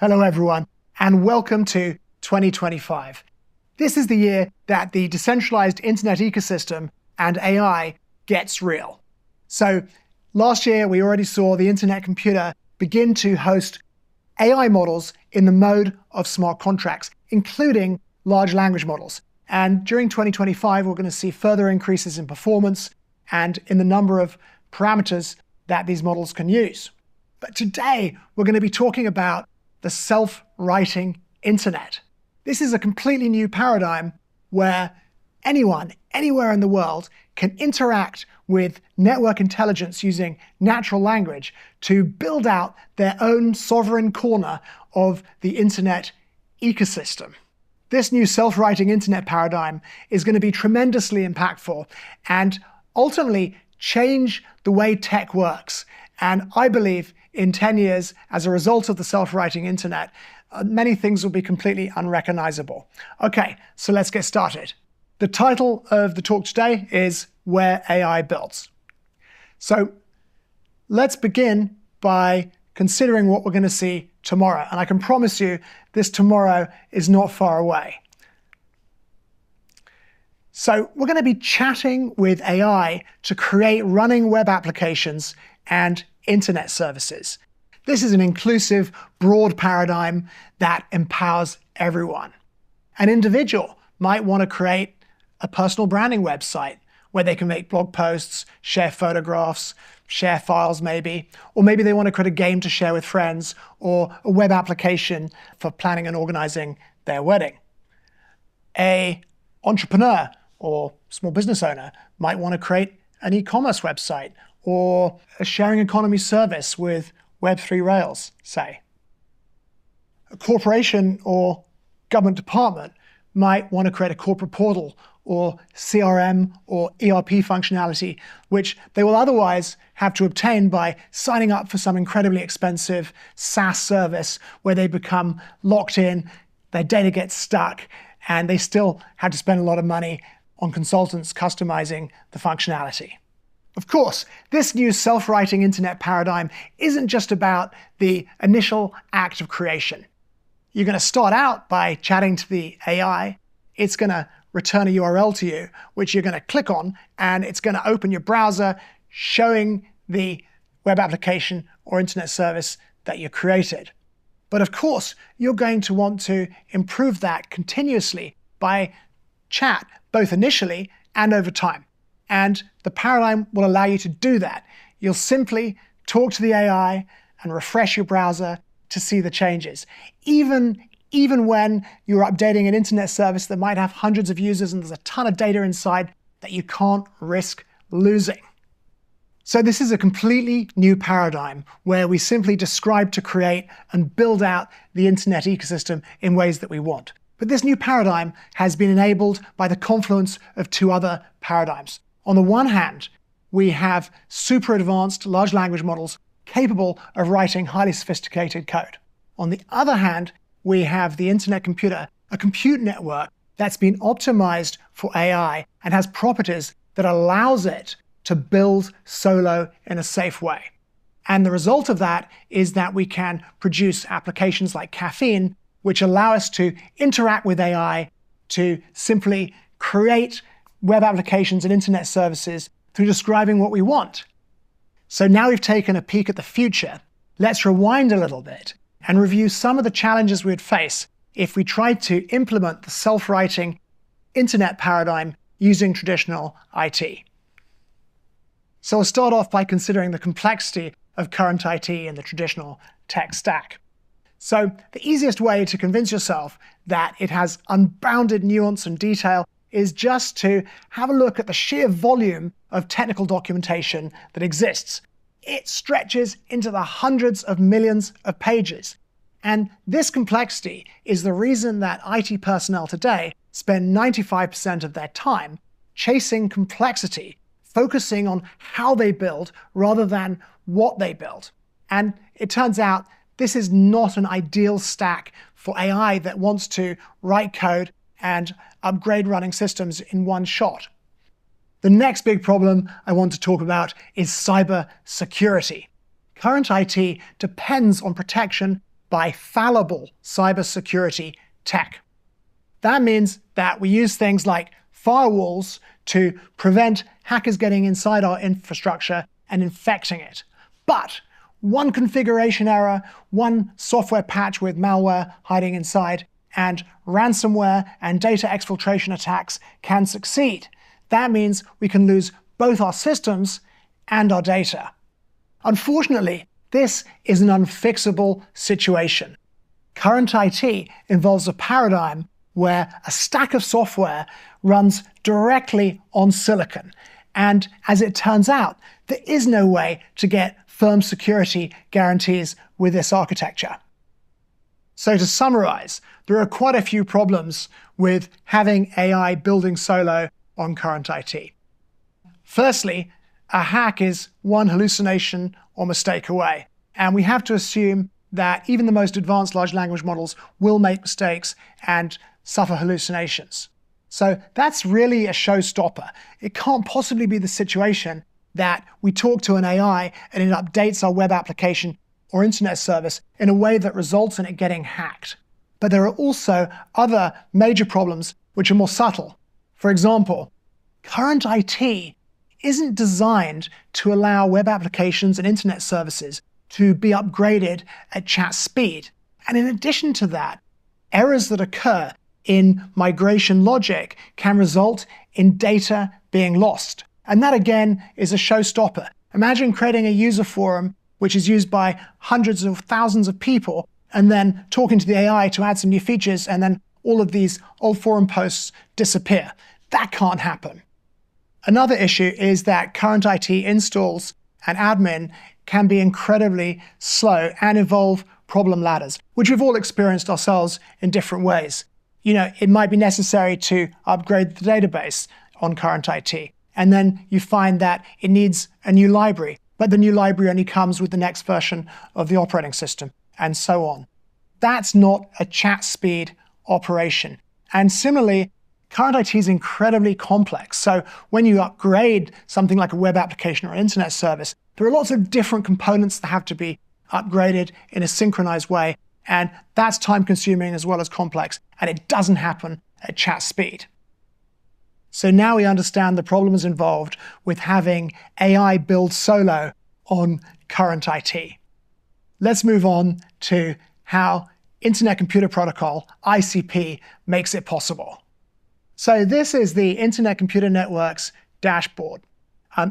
Hello everyone, and welcome to 2025. This is the year that the decentralized internet ecosystem and AI gets real. So last year we already saw the internet computer begin to host AI models in the mode of smart contracts, including large language models. And during 2025, we're going to see further increases in performance and in the number of parameters that these models can use. But today, we're going to be talking about the self-writing internet. This is a completely new paradigm where anyone, anywhere in the world, can interact with network intelligence using natural language to build out their own sovereign corner of the internet ecosystem. This new self-writing internet paradigm is going to be tremendously impactful and ultimately change the way tech works. And I believe in 10 years, as a result of the self-writing internet, many things will be completely unrecognizable. Okay, so let's get started. The title of the talk today is Where AI Builds. So let's begin by considering what we're going to see tomorrow. And I can promise you this tomorrow is not far away. So we're going to be chatting with AI to create running web applications and internet services. This is an inclusive, broad paradigm that empowers everyone. An individual might want to create a personal branding website where they can make blog posts, share photographs, share files maybe, or maybe they want to create a game to share with friends or a web application for planning and organizing their wedding. An entrepreneur or small business owner might want to create an e-commerce website or a sharing economy service with Web3 Rails, say. A corporation or government department might want to create a corporate portal or CRM or ERP functionality, which they will otherwise have to obtain by signing up for some incredibly expensive SaaS service where they become locked in, their data gets stuck, and they still have to spend a lot of money on consultants customizing the functionality. Of course, this new self-writing internet paradigm isn't just about the initial act of creation. You're going to start out by chatting to the AI. It's going to return a URL to you, which you're going to click on, and it's going to open your browser, showing the web application or internet service that you created. But of course, you're going to want to improve that continuously by chat, both initially and over time. And the paradigm will allow you to do that. You'll simply talk to the AI and refresh your browser to see the changes. Even when you're updating an internet service that might have hundreds of users and there's a ton of data inside that you can't risk losing. So this is a completely new paradigm where we simply describe to create and build out the internet ecosystem in ways that we want. But this new paradigm has been enabled by the confluence of two other paradigms. On the one hand, we have super advanced large language models capable of writing highly sophisticated code. On the other hand, we have the internet computer, a compute network that's been optimized for AI and has properties that allows it to build solo in a safe way. And the result of that is that we can produce applications like Caffeine, which allow us to interact with AI to simply create web applications and internet services through describing what we want. So now we've taken a peek at the future. Let's rewind a little bit and review some of the challenges we would face if we tried to implement the self-writing internet paradigm using traditional IT. So we'll start off by considering the complexity of current IT in the traditional tech stack. So the easiest way to convince yourself that it has unbounded nuance and detail is just to have a look at the sheer volume of technical documentation that exists. It stretches into the hundreds of millions of pages. And this complexity is the reason that IT personnel today spend 95% of their time chasing complexity, focusing on how they build rather than what they build. And it turns out this is not an ideal stack for AI that wants to write code and upgrade running systems in one shot. The next big problem I want to talk about is cyber security. Current IT depends on protection by fallible cybersecurity tech. That means that we use things like firewalls to prevent hackers getting inside our infrastructure and infecting it. But one configuration error, one software patch with malware hiding inside, and ransomware and data exfiltration attacks can succeed. That means we can lose both our systems and our data. Unfortunately, this is an unfixable situation. Current IT involves a paradigm where a stack of software runs directly on silicon. And as it turns out, there is no way to get firm security guarantees with this architecture. So to summarize, there are quite a few problems with having AI building solo on current IT. Firstly, a hack is one hallucination or mistake away, and we have to assume that even the most advanced large language models will make mistakes and suffer hallucinations. So that's really a showstopper. It can't possibly be the situation that we talk to an AI and it updates our web application or internet service in a way that results in it getting hacked. But there are also other major problems which are more subtle. For example, current IT isn't designed to allow web applications and internet services to be upgraded at chat speed. And in addition to that, errors that occur in migration logic can result in data being lost. And that again is a showstopper. Imagine creating a user forum which is used by hundreds of thousands of people and then talking to the AI to add some new features and then all of these old forum posts disappear. That can't happen. Another issue is that current IT installs and admin can be incredibly slow and involve problem ladders, which we've all experienced ourselves in different ways. It might be necessary to upgrade the database on current IT, and then you find that it needs a new library, but the new library only comes with the next version of the operating system, and so on. That's not a chat speed operation. And similarly, current IT is incredibly complex. So when you upgrade something like a web application or an internet service, there are lots of different components that have to be upgraded in a synchronized way. And that's time consuming as well as complex. And it doesn't happen at chat speed. So now we understand the problems involved with having AI build solo on current IT. Let's move on to how Internet Computer Protocol, ICP, makes it possible. So this is the Internet Computer Network's dashboard.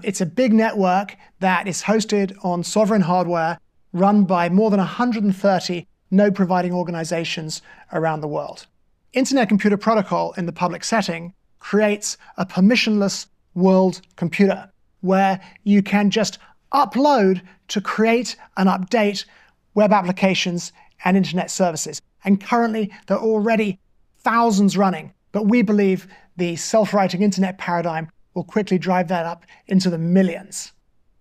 It's a big network that is hosted on sovereign hardware run by more than 130 node-providing organizations around the world. Internet Computer Protocol in the public setting creates a permissionless world computer where you can just upload to create and update web applications and internet services. And currently, there are already thousands running, but we believe the self-writing internet paradigm will quickly drive that up into the millions.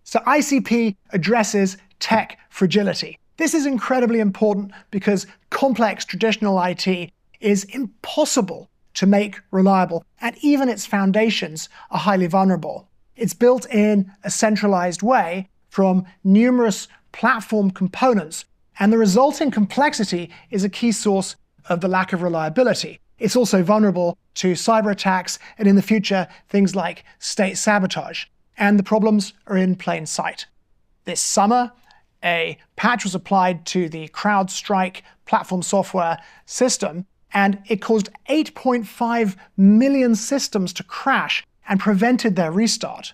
So ICP addresses tech fragility. This is incredibly important because complex traditional IT is impossible to make reliable, and even its foundations are highly vulnerable. It's built in a centralized way from numerous platform components, and the resulting complexity is a key source of the lack of reliability. It's also vulnerable to cyber attacks and in the future, things like state sabotage. And the problems are in plain sight. This summer, a patch was applied to the CrowdStrike platform software system, and it caused 8.5 million systems to crash and prevented their restart.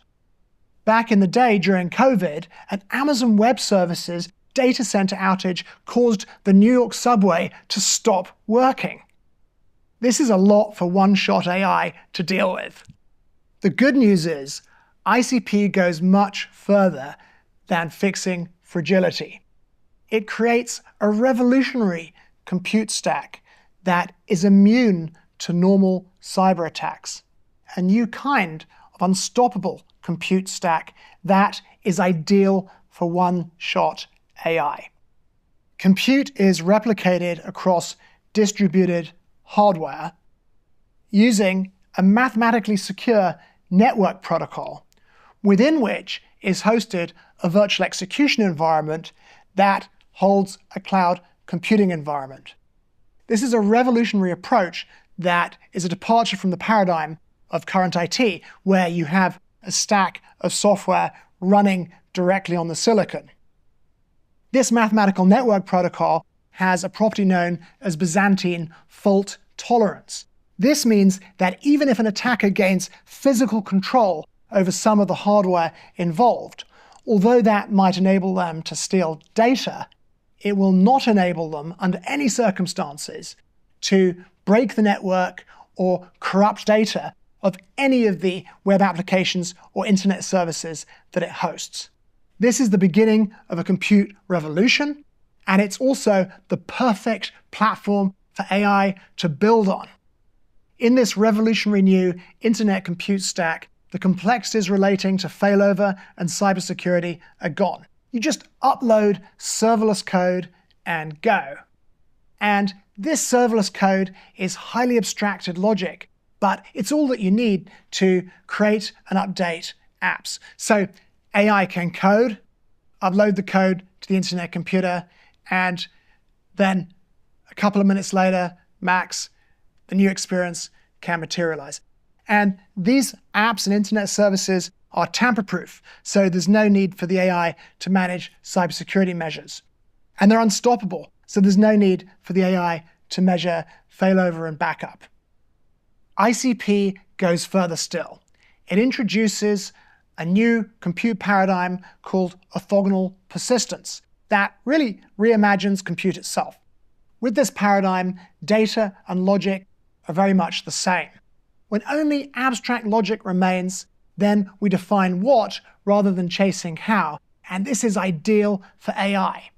Back in the day during COVID, an Amazon Web Services data center outage caused the New York subway to stop working. This is a lot for one-shot AI to deal with. The good news is ICP goes much further than fixing fragility. It creates a revolutionary compute stack that is immune to normal cyber attacks, a new kind of unstoppable compute stack that is ideal for one-shot AI. Compute is replicated across distributed hardware using a mathematically secure network protocol within which is hosted a virtual execution environment that holds a cloud computing environment. This is a revolutionary approach that is a departure from the paradigm of current IT, where you have a stack of software running directly on the silicon. This mathematical network protocol has a property known as Byzantine fault tolerance. This means that even if an attacker gains physical control over some of the hardware involved, although that might enable them to steal data, it will not enable them under any circumstances to break the network or corrupt data of any of the web applications or internet services that it hosts. This is the beginning of a compute revolution, and it's also the perfect platform for AI to build on. In this revolutionary new internet compute stack, the complexities relating to failover and cybersecurity are gone. You just upload serverless code and go. And this serverless code is highly abstracted logic, but it's all that you need to create and update apps. So AI can code, upload the code to the internet computer, and then a couple of minutes later, max, the new experience can materialize. And these apps and internet services are tamper-proof, so there's no need for the AI to manage cybersecurity measures. And they're unstoppable, so there's no need for the AI to measure failover and backup. ICP goes further still. It introduces a new compute paradigm called orthogonal persistence that really reimagines compute itself. With this paradigm, data and logic are very much the same. When only abstract logic remains, then we define what rather than chasing how, and this is ideal for AI.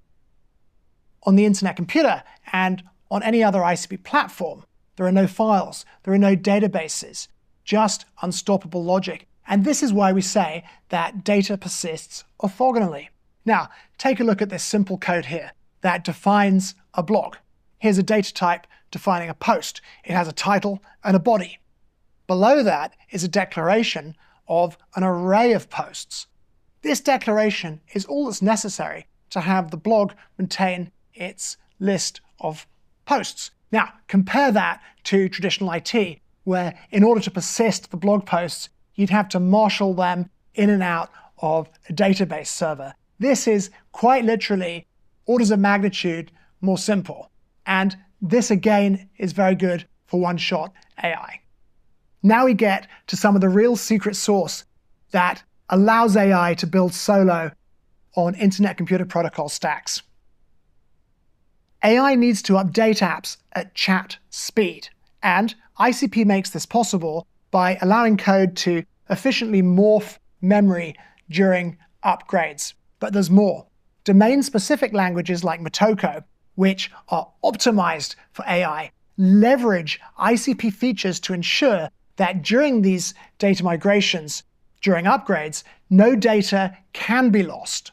On the internet computer and on any other ICP platform, there are no files, there are no databases, just unstoppable logic. And this is why we say that data persists orthogonally. Now, take a look at this simple code here that defines a blog. Here's a data type defining a post. It has a title and a body. Below that is a declaration of an array of posts. This declaration is all that's necessary to have the blog maintain its list of posts. Now, compare that to traditional IT, where in order to persist the blog posts, you'd have to marshal them in and out of a database server. This is quite literally orders of magnitude more simple. And this again is very good for one-shot AI. Now we get to some of the real secret sauce that allows AI to build solo on internet computer protocol stacks. AI needs to update apps at chat speed, and ICP makes this possible by allowing code to efficiently morph memory during upgrades. But there's more. Domain-specific languages like Motoko, which are optimized for AI, leverage ICP features to ensure that during these data migrations, during upgrades, no data can be lost.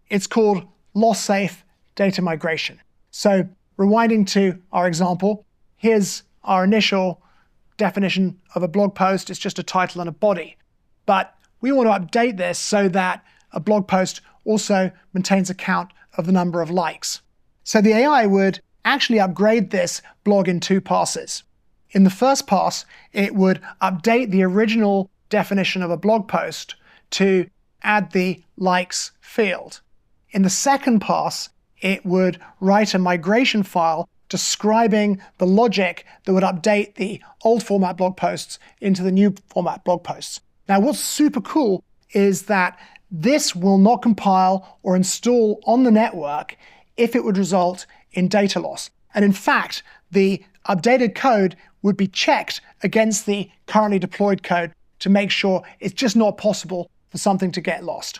It's called loss-safe data migration. So rewinding to our example, here's our initial definition of a blog post. It's just a title and a body. But we want to update this so that a blog post also maintains a count of the number of likes. So the AI would actually upgrade this blog in two passes. In the first pass, it would update the original definition of a blog post to add the likes field. In the second pass, it would write a migration file describing the logic that would update the old format blog posts into the new format blog posts. Now, what's super cool is that this will not compile or install on the network if it would result in data loss. And in fact, the updated code would be checked against the currently deployed code to make sure it's just not possible for something to get lost.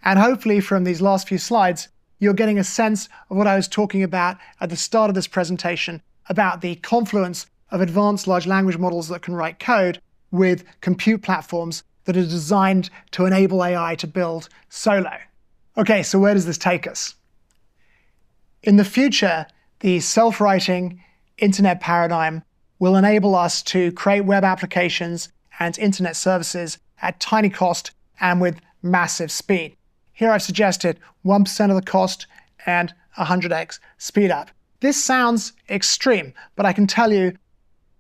And hopefully from these last few slides, you're getting a sense of what I was talking about at the start of this presentation about the confluence of advanced large language models that can write code with compute platforms that are designed to enable AI to build solo. Okay, so where does this take us? In the future, the self-writing internet paradigm will enable us to create web applications and internet services at tiny cost and with massive speed. Here I've suggested 1% of the cost and 100x speed up. This sounds extreme, but I can tell you,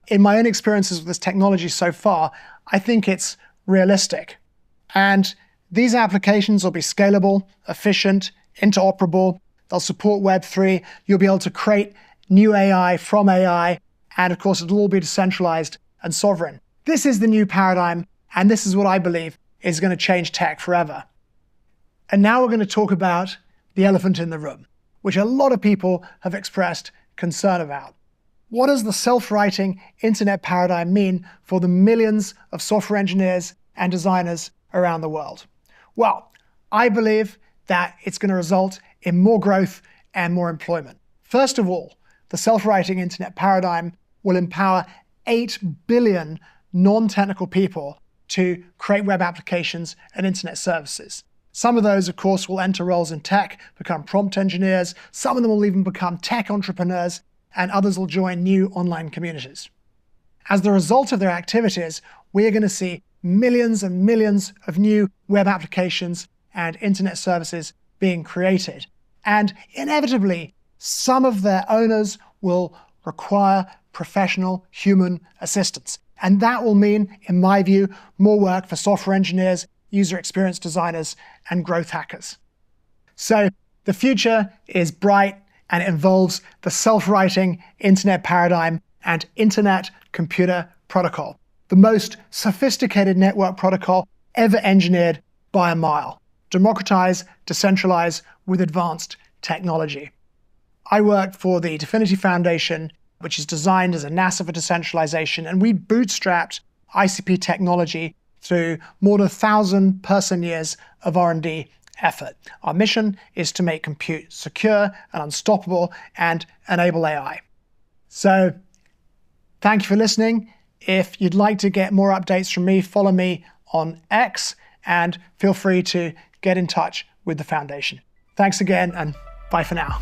in my own experiences with this technology so far, I think it's realistic. And these applications will be scalable, efficient, interoperable. They'll support Web3. You'll be able to create new AI from AI. And of course, it'll all be decentralized and sovereign. This is the new paradigm. And this is what I believe is going to change tech forever. And now we're going to talk about the elephant in the room, which a lot of people have expressed concern about. What does the self-writing internet paradigm mean for the millions of software engineers and designers around the world? Well, I believe that it's going to result in more growth and more employment. First of all, the self-writing internet paradigm will empower 8 billion non-technical people to create web applications and internet services. Some of those, of course, will enter roles in tech, become prompt engineers. Some of them will even become tech entrepreneurs, and others will join new online communities. As the result of their activities, we are going to see millions and millions of new web applications and internet services being created. And inevitably, some of their owners will require professional human assistance. And that will mean, in my view, more work for software engineers, user experience designers, and growth hackers. So the future is bright, and it involves the self-writing internet paradigm and Internet Computer Protocol, the most sophisticated network protocol ever engineered by a mile. Democratize, decentralize with advanced technology. I worked for the DFINITY Foundation, which is designed as a NASA for decentralization, and we bootstrapped ICP technology through more than 1,000 person-years of R&D effort. Our mission is to make compute secure and unstoppable and enable AI. So, thank you for listening. If you'd like to get more updates from me, follow me on X and feel free to get in touch with the foundation. Thanks again, and bye for now.